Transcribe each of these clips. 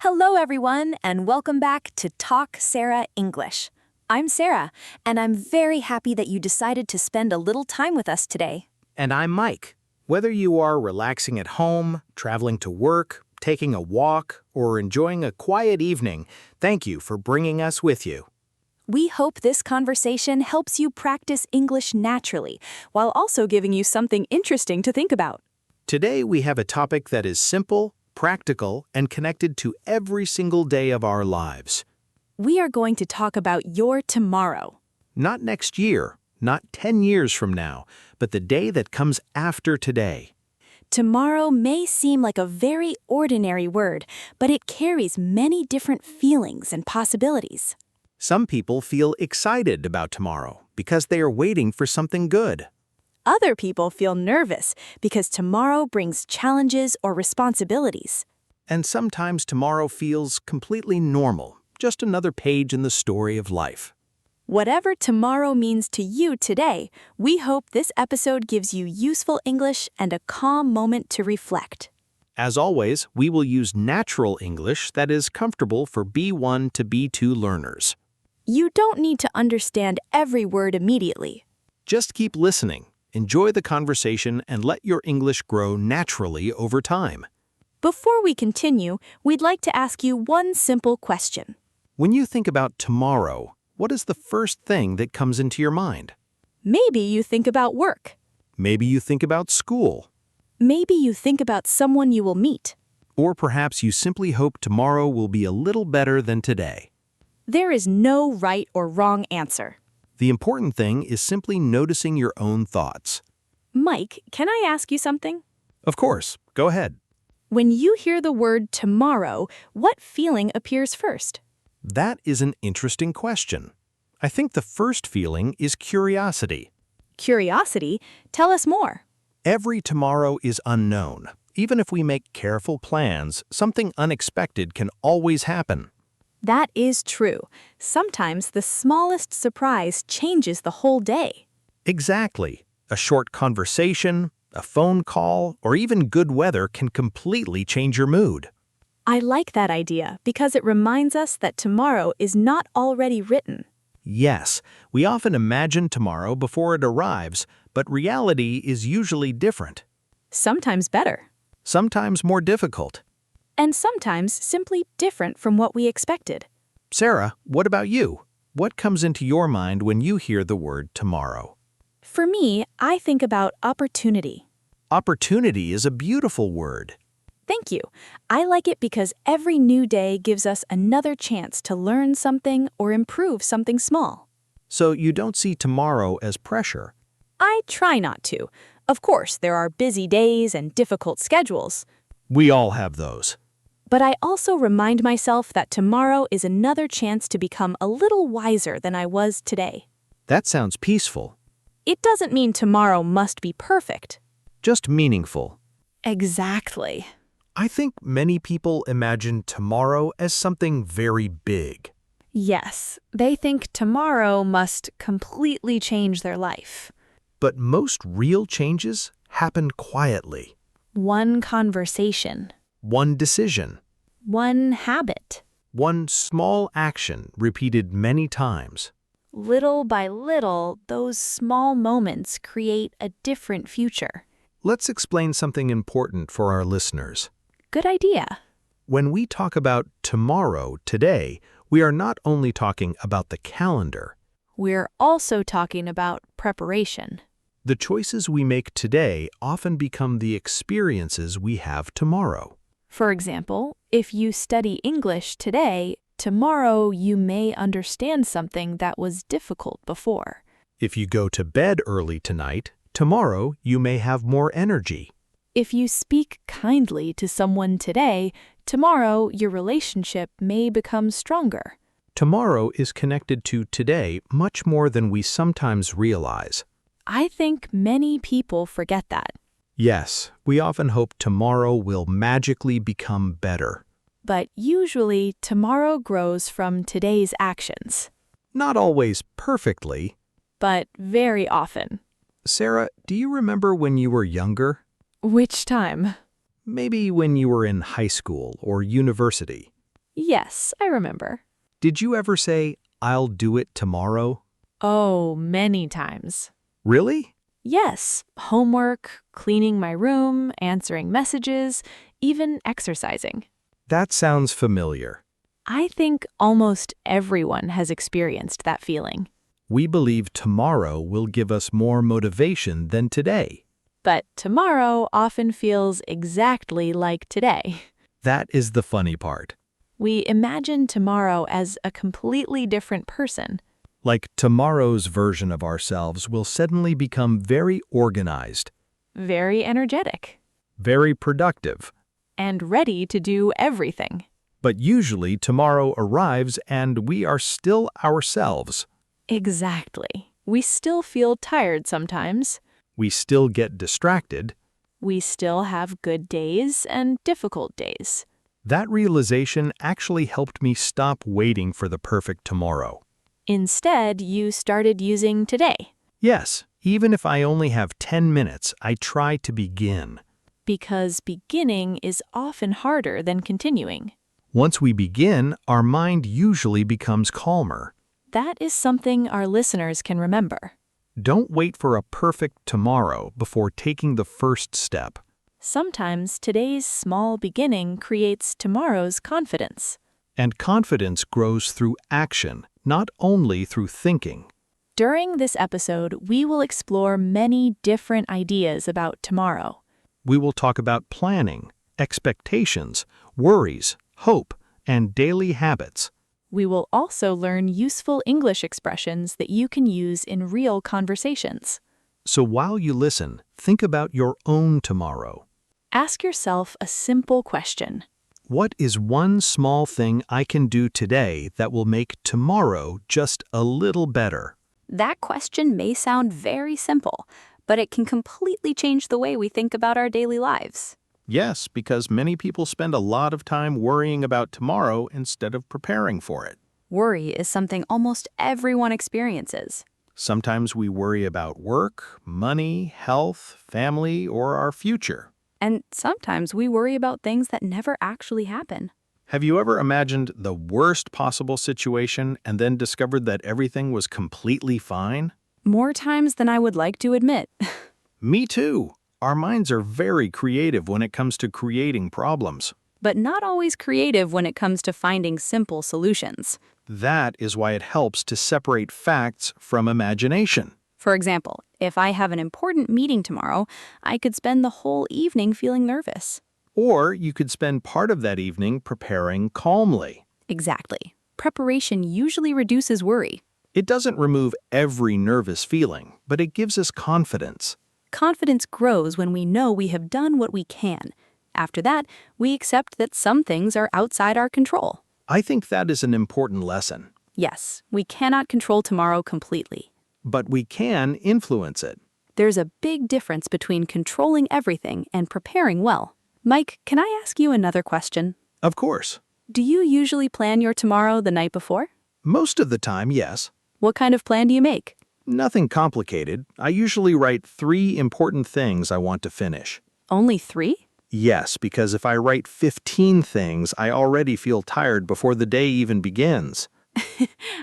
Hello, everyone, and welcome back to Talk Sara English. I'm Sarah, and I'm very happy that you decided to spend a little time with us today. And I'm Mike. Whether you are relaxing at home, traveling to work, taking a walk, or enjoying a quiet evening, thank you for bringing us with you. We hope this conversation helps you practice English naturally, while also giving you something interesting to think about. Today we have a topic that is simple, practical, and connected to every single day of our lives. We are going to talk about your tomorrow. Not next year, not 10 years from now, but the day that comes after today. Tomorrow may seem like a very ordinary word, but it carries many different feelings and possibilities. Some people feel excited about tomorrow because they are waiting for something good. Other people feel nervous because tomorrow brings challenges or responsibilities. And sometimes tomorrow feels completely normal, just another page in the story of life. Whatever tomorrow means to you today, we hope this episode gives you useful English and a calm moment to reflect. As always, we will use natural English that is comfortable for B1 to B2 learners. You don't need to understand every word immediately. Just keep listening, enjoy the conversation, and let your English grow naturally over time. Before we continue, we'd like to ask you one simple question. When you think about tomorrow, what is the first thing that comes into your mind? Maybe you think about work. Maybe you think about school. Maybe you think about someone you will meet. Or perhaps you simply hope tomorrow will be a little better than today. There is no right or wrong answer. The important thing is simply noticing your own thoughts. Mike, can I ask you something? Of course, go ahead. When you hear the word tomorrow, what feeling appears first? That is an interesting question. I think the first feeling is curiosity. Curiosity? Tell us more. Every tomorrow is unknown. Even if we make careful plans, something unexpected can always happen. That is true. Sometimes the smallest surprise changes the whole day. Exactly. A short conversation, a phone call, or even good weather can completely change your mood. I like that idea because it reminds us that tomorrow is not already written. Yes, we often imagine tomorrow before it arrives, but reality is usually different. Sometimes better. Sometimes more difficult. And sometimes simply different from what we expected. Sarah, what about you? What comes into your mind when you hear the word tomorrow? For me, I think about opportunity. Opportunity is a beautiful word. Thank you. I like it because every new day gives us another chance to learn something or improve something small. So you don't see tomorrow as pressure. I try not to. Of course, there are busy days and difficult schedules. We all have those. But I also remind myself that tomorrow is another chance to become a little wiser than I was today. That sounds peaceful. It doesn't mean tomorrow must be perfect. Just meaningful. Exactly. I think many people imagine tomorrow as something very big. Yes, they think tomorrow must completely change their life. But most real changes happen quietly. One conversation. One decision. One habit. One small action repeated many times. Little by little, those small moments create a different future. Let's explain something important for our listeners. Good idea. When we talk about tomorrow, today, we are not only talking about the calendar. We're also talking about preparation. The choices we make today often become the experiences we have tomorrow. For example, if you study English today, tomorrow you may understand something that was difficult before. If you go to bed early tonight, tomorrow you may have more energy. If you speak kindly to someone today, tomorrow your relationship may become stronger. Tomorrow is connected to today much more than we sometimes realize. I think many people forget that. Yes, we often hope tomorrow will magically become better. But usually, tomorrow grows from today's actions. Not always perfectly. But very often. Sarah, do you remember when you were younger? Which time? Maybe when you were in high school or university. Yes, I remember. Did you ever say, I'll do it tomorrow? Oh, many times. Really? Yes, homework, cleaning my room, answering messages, even exercising. That sounds familiar. I think almost everyone has experienced that feeling. We believe tomorrow will give us more motivation than today. But tomorrow often feels exactly like today. That is the funny part. We imagine tomorrow as a completely different person. Like tomorrow's version of ourselves will suddenly become very organized, Very energetic, very productive. and ready to do everything. But usually tomorrow arrives and we are still ourselves. Exactly. We still feel tired sometimes. We still get distracted. We still have good days and difficult days. That realization actually helped me stop waiting for the perfect tomorrow. Instead, you started using today. Yes, even if I only have 10 minutes, I try to begin. Because beginning is often harder than continuing. Once we begin, our mind usually becomes calmer. That is something our listeners can remember. Don't wait for a perfect tomorrow before taking the first step. Sometimes today's small beginning creates tomorrow's confidence. And confidence grows through action, not only through thinking. During this episode, we will explore many different ideas about tomorrow. We will talk about planning, expectations, worries, hope, and daily habits. We will also learn useful English expressions that you can use in real conversations. So while you listen, think about your own tomorrow. Ask yourself a simple question. What is one small thing I can do today that will make tomorrow just a little better? That question may sound very simple, but it can completely change the way we think about our daily lives. Yes, because many people spend a lot of time worrying about tomorrow instead of preparing for it. Worry is something almost everyone experiences. Sometimes we worry about work, money, health, family, or our future. And sometimes we worry about things that never actually happen. Have you ever imagined the worst possible situation and then discovered that everything was completely fine? More times than I would like to admit. Me too. Our minds are very creative when it comes to creating problems. But not always creative when it comes to finding simple solutions. That is why it helps to separate facts from imagination. For example, if I have an important meeting tomorrow, I could spend the whole evening feeling nervous. Or you could spend part of that evening preparing calmly. Exactly. Preparation usually reduces worry. It doesn't remove every nervous feeling, but it gives us confidence. Confidence grows when we know we have done what we can. After that, we accept that some things are outside our control. I think that is an important lesson. Yes, we cannot control tomorrow completely. But we can influence it. There's a big difference between controlling everything and preparing well. Mike, can I ask you another question? Of course. Do you usually plan your tomorrow the night before? Most of the time, yes. What kind of plan do you make? Nothing complicated. I usually write 3 important things I want to finish. Only 3? Yes, because if I write 15 things, I already feel tired before the day even begins.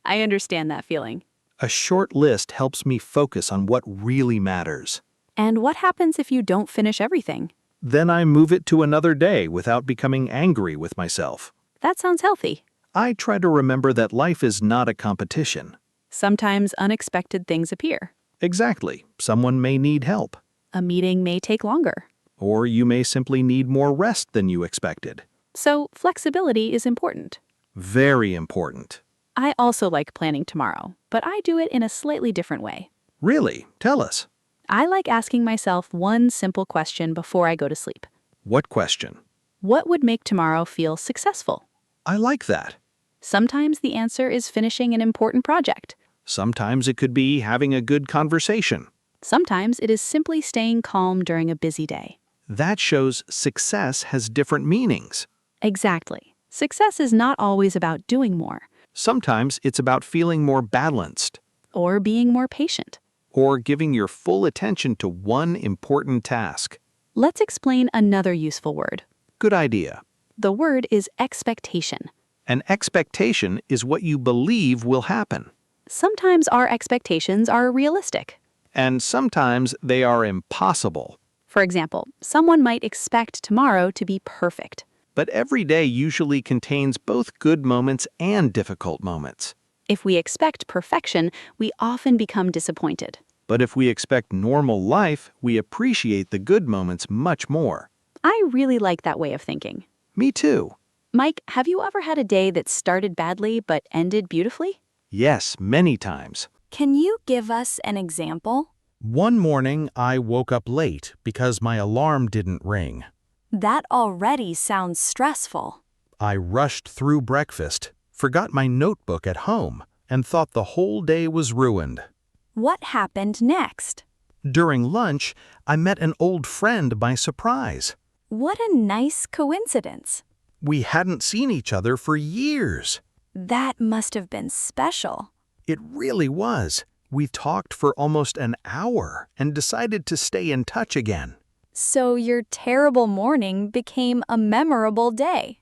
I understand that feeling. A short list helps me focus on what really matters. And what happens if you don't finish everything? Then I move it to another day without becoming angry with myself. That sounds healthy. I try to remember that life is not a competition. Sometimes unexpected things appear. Exactly. Someone may need help. A meeting may take longer. Or you may simply need more rest than you expected. So flexibility is important. Very important. I also like planning tomorrow, but I do it in a slightly different way. Really? Tell us. I like asking myself one simple question before I go to sleep. What question? What would make tomorrow feel successful? I like that. Sometimes the answer is finishing an important project. Sometimes it could be having a good conversation. Sometimes it is simply staying calm during a busy day. That shows success has different meanings. Exactly. Success is not always about doing more. Sometimes it's about feeling more balanced. Or being more patient. Or giving your full attention to one important task. Let's explain another useful word. Good idea. The word is expectation. An expectation is what you believe will happen, Sometimes our expectations are realistic. and sometimes they are impossible. For example, someone might expect tomorrow to be perfect. But every day usually contains both good moments and difficult moments. If we expect perfection, we often become disappointed. But if we expect normal life, we appreciate the good moments much more. I really like that way of thinking. Me too. Mike, have you ever had a day that started badly but ended beautifully? Yes, many times. Can you give us an example? One morning, I woke up late because my alarm didn't ring. That already sounds stressful. I rushed through breakfast, forgot my notebook at home, and thought the whole day was ruined. What happened next? During lunch, I met an old friend by surprise. What a nice coincidence. We hadn't seen each other for years. That must have been special. It really was. We talked for almost an hour and decided to stay in touch again. So your terrible morning became a memorable day.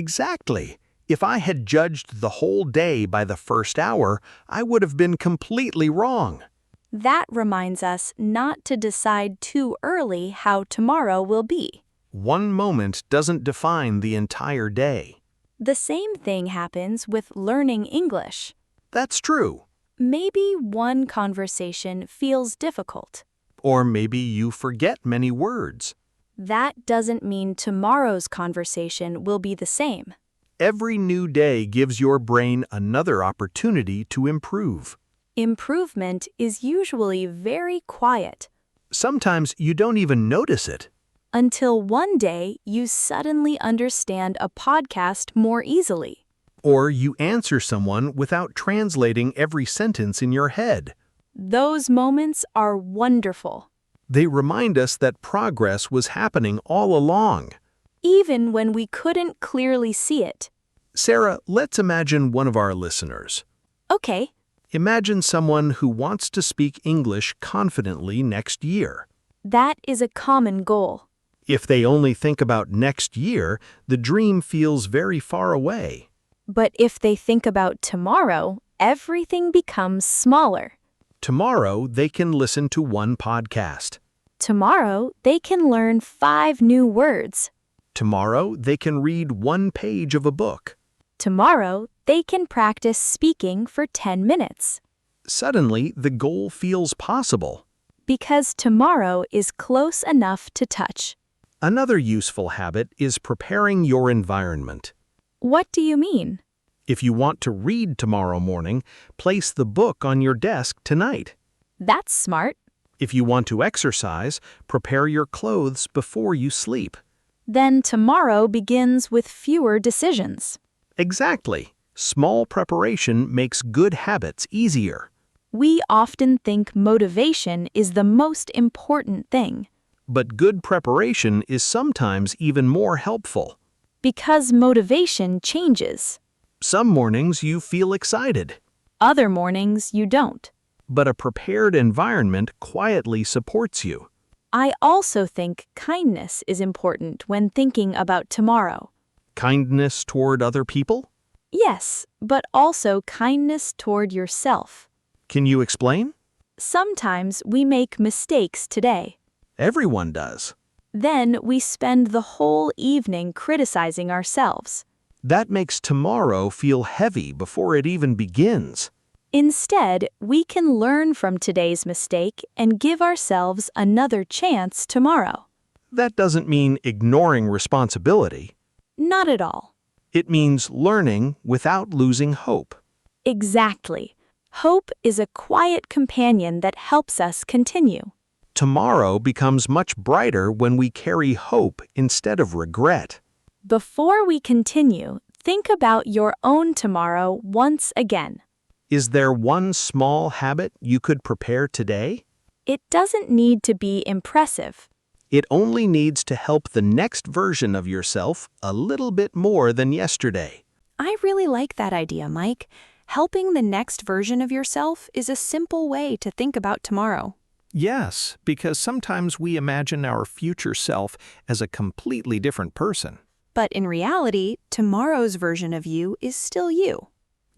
Exactly. If I had judged the whole day by the first hour, I would have been completely wrong. That reminds us not to decide too early how tomorrow will be. One moment doesn't define the entire day. The same thing happens with learning English. That's true. Maybe one conversation feels difficult. Or maybe you forget many words. That doesn't mean tomorrow's conversation will be the same. Every new day gives your brain another opportunity to improve. Improvement is usually very quiet, Sometimes you don't even notice it. until one day you suddenly understand a podcast more easily. Or you answer someone without translating every sentence in your head. Those moments are wonderful, They remind us that progress was happening all along. even when we couldn't clearly see it. Sarah, let's imagine one of our listeners. Okay, Imagine someone who wants to speak English confidently next year. that is a common goal. If they only think about next year, the dream feels very far away. But if they think about tomorrow, everything becomes smaller. Tomorrow, they can listen to one podcast. Tomorrow, they can learn 5 new words. Tomorrow, they can read one page of a book. Tomorrow, they can practice speaking for 10 minutes. Suddenly, the goal feels possible. Because tomorrow is close enough to touch. Another useful habit is preparing your environment. What do you mean? If you want to read tomorrow morning, place the book on your desk tonight. That's smart. If you want to exercise, prepare your clothes before you sleep. Then tomorrow begins with fewer decisions. Exactly. Small preparation makes good habits easier. We often think motivation is the most important thing. But good preparation is sometimes even more helpful. Because motivation changes. Some mornings you feel excited, Other mornings you don't. but a prepared environment quietly supports you. I also think kindness is important when thinking about tomorrow. Kindness toward other people? Yes, but also kindness toward yourself. Can you explain? Sometimes we make mistakes today. Everyone does. Then we spend the whole evening criticizing ourselves. That makes tomorrow feel heavy before it even begins. Instead, we can learn from today's mistake and give ourselves another chance tomorrow. That doesn't mean ignoring responsibility. Not at all. It means learning without losing hope. Exactly. Hope is a quiet companion that helps us continue. Tomorrow becomes much brighter when we carry hope instead of regret. Before we continue, think about your own tomorrow once again. Is there one small habit you could prepare today? It doesn't need to be impressive. It only needs to help the next version of yourself a little bit more than yesterday. I really like that idea, Mike. Helping the next version of yourself is a simple way to think about tomorrow. Yes, because sometimes we imagine our future self as a completely different person. But in reality, tomorrow's version of you is still you.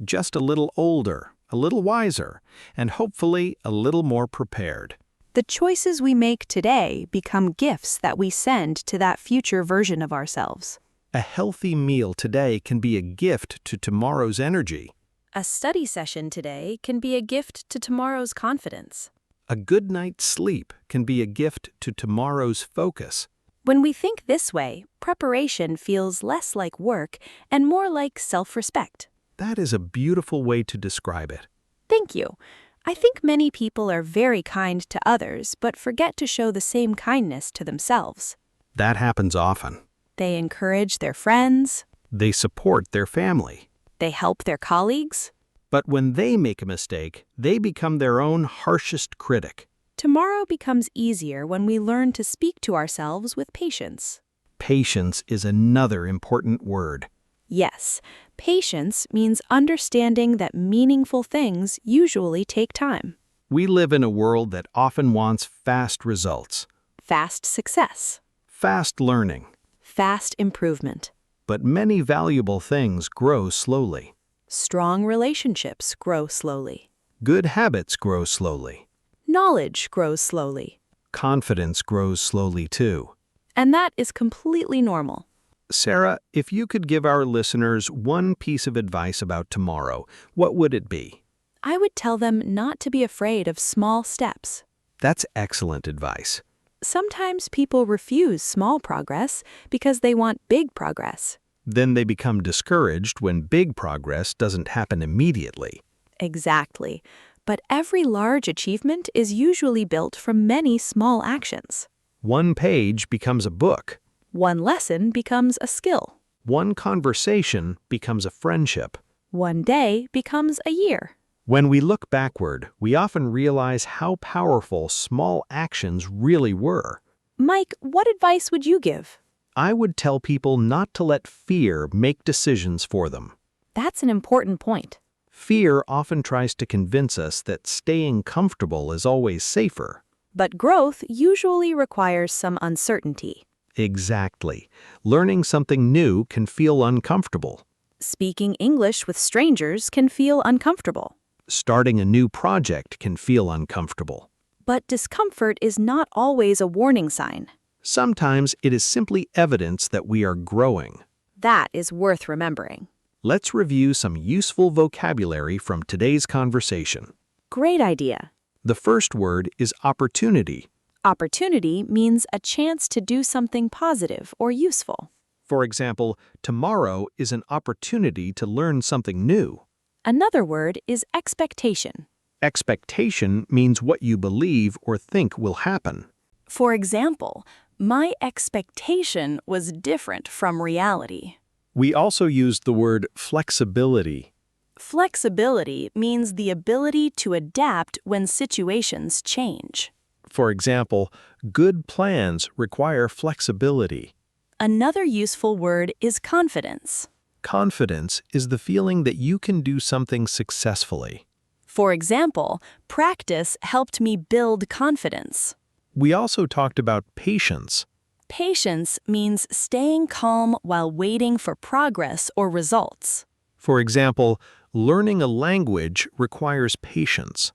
Just a little older, a little wiser, and hopefully a little more prepared. The choices we make today become gifts that we send to that future version of ourselves. A healthy meal today can be a gift to tomorrow's energy. A study session today can be a gift to tomorrow's confidence. A good night's sleep can be a gift to tomorrow's focus. When we think this way, preparation feels less like work and more like self-respect. That is a beautiful way to describe it. Thank you. I think many people are very kind to others but forget to show the same kindness to themselves. That happens often. They encourage their friends. They support their family. They help their colleagues. But when they make a mistake, they become their own harshest critic. Tomorrow becomes easier when we learn to speak to ourselves with patience. Patience is another important word. Yes, patience means understanding that meaningful things usually take time. We live in a world that often wants fast results, Fast success. fast learning. Fast improvement. But many valuable things grow slowly. Strong relationships grow slowly. Good habits grow slowly. Knowledge grows slowly. Confidence grows slowly too. And that is completely normal. Sara, if you could give our listeners one piece of advice about tomorrow, what would it be? I would tell them not to be afraid of small steps. That's excellent advice. Sometimes people refuse small progress because they want big progress. Then they become discouraged when big progress doesn't happen immediately. Exactly. But every large achievement is usually built from many small actions. One page becomes a book. One lesson becomes a skill. One conversation becomes a friendship. One day becomes a year. When we look backward, we often realize how powerful small actions really were. Mike, what advice would you give? I would tell people not to let fear make decisions for them. That's an important point. Fear often tries to convince us that staying comfortable is always safer. But growth usually requires some uncertainty. Exactly. Learning something new can feel uncomfortable. Speaking English with strangers can feel uncomfortable. Starting a new project can feel uncomfortable. But discomfort is not always a warning sign. Sometimes it is simply evidence that we are growing. That is worth remembering. Let's review some useful vocabulary from today's conversation. Great idea. The first word is opportunity. Opportunity means a chance to do something positive or useful. For example, tomorrow is an opportunity to learn something new. Another word is expectation. Expectation means what you believe or think will happen. For example, my expectation was different from reality. We also used the word flexibility. Flexibility means the ability to adapt when situations change. For example, good plans require flexibility. Another useful word is confidence. Confidence is the feeling that you can do something successfully. For example, practice helped me build confidence. We also talked about patience. Patience means staying calm while waiting for progress or results. For example, learning a language requires patience.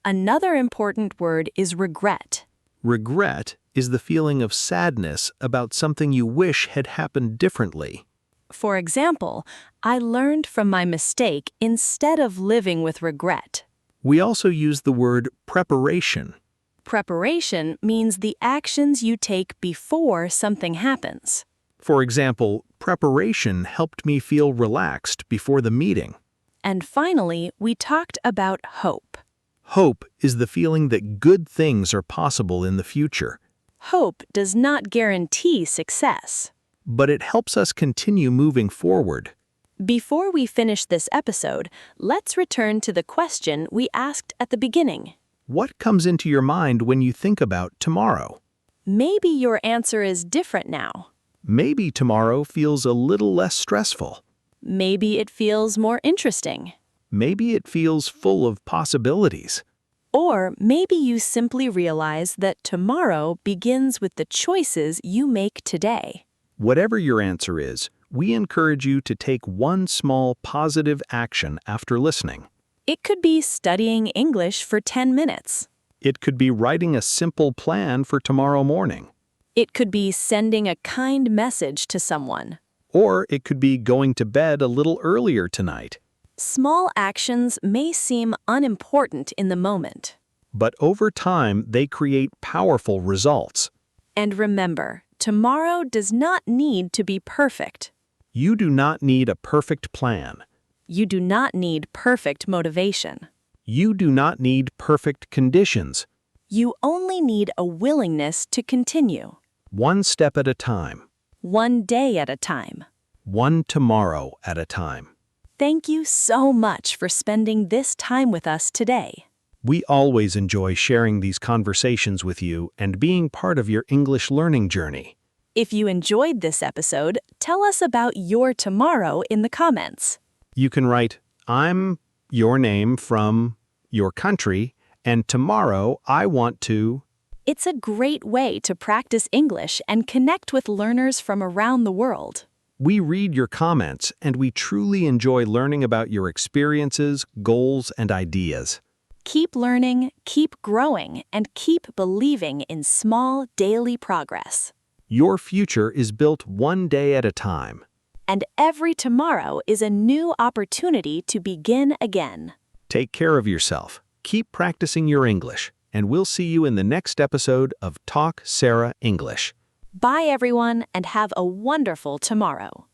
Another important word is regret. Regret is the feeling of sadness about something you wish had happened differently. For example, I learned from my mistake instead of living with regret. We also use the word preparation. Preparation means the actions you take before something happens. For example, preparation helped me feel relaxed before the meeting. And finally, we talked about hope. Hope is the feeling that good things are possible in the future. Hope does not guarantee success. But it helps us continue moving forward. Before we finish this episode, let's return to the question we asked at the beginning. What comes into your mind when you think about tomorrow? Maybe your answer is different now. Maybe tomorrow feels a little less stressful. Maybe it feels more interesting. Maybe it feels full of possibilities. Or maybe you simply realize that tomorrow begins with the choices you make today. Whatever your answer is, we encourage you to take one small positive action after listening. It could be studying English for 10 minutes. It could be writing a simple plan for tomorrow morning. It could be sending a kind message to someone. Or it could be going to bed a little earlier tonight. Small actions may seem unimportant in the moment. But over time, they create powerful results. And remember, tomorrow does not need to be perfect. You do not need a perfect plan. You do not need perfect motivation. You do not need perfect conditions. You only need a willingness to continue. One step at a time. One day at a time. One tomorrow at a time. Thank you so much for spending this time with us today. We always enjoy sharing these conversations with you and being part of your English learning journey. If you enjoyed this episode, tell us about your tomorrow in the comments. You can write, I'm your name from your country, and tomorrow I want to... It's a great way to practice English and connect with learners from around the world. We read your comments, and we truly enjoy learning about your experiences, goals, and ideas. Keep learning, keep growing, and keep believing in small daily progress. Your future is built one day at a time. And every tomorrow is a new opportunity to begin again. Take care of yourself, keep practicing your English, and we'll see you in the next episode of Talk Sara English. Bye, everyone, and have a wonderful tomorrow.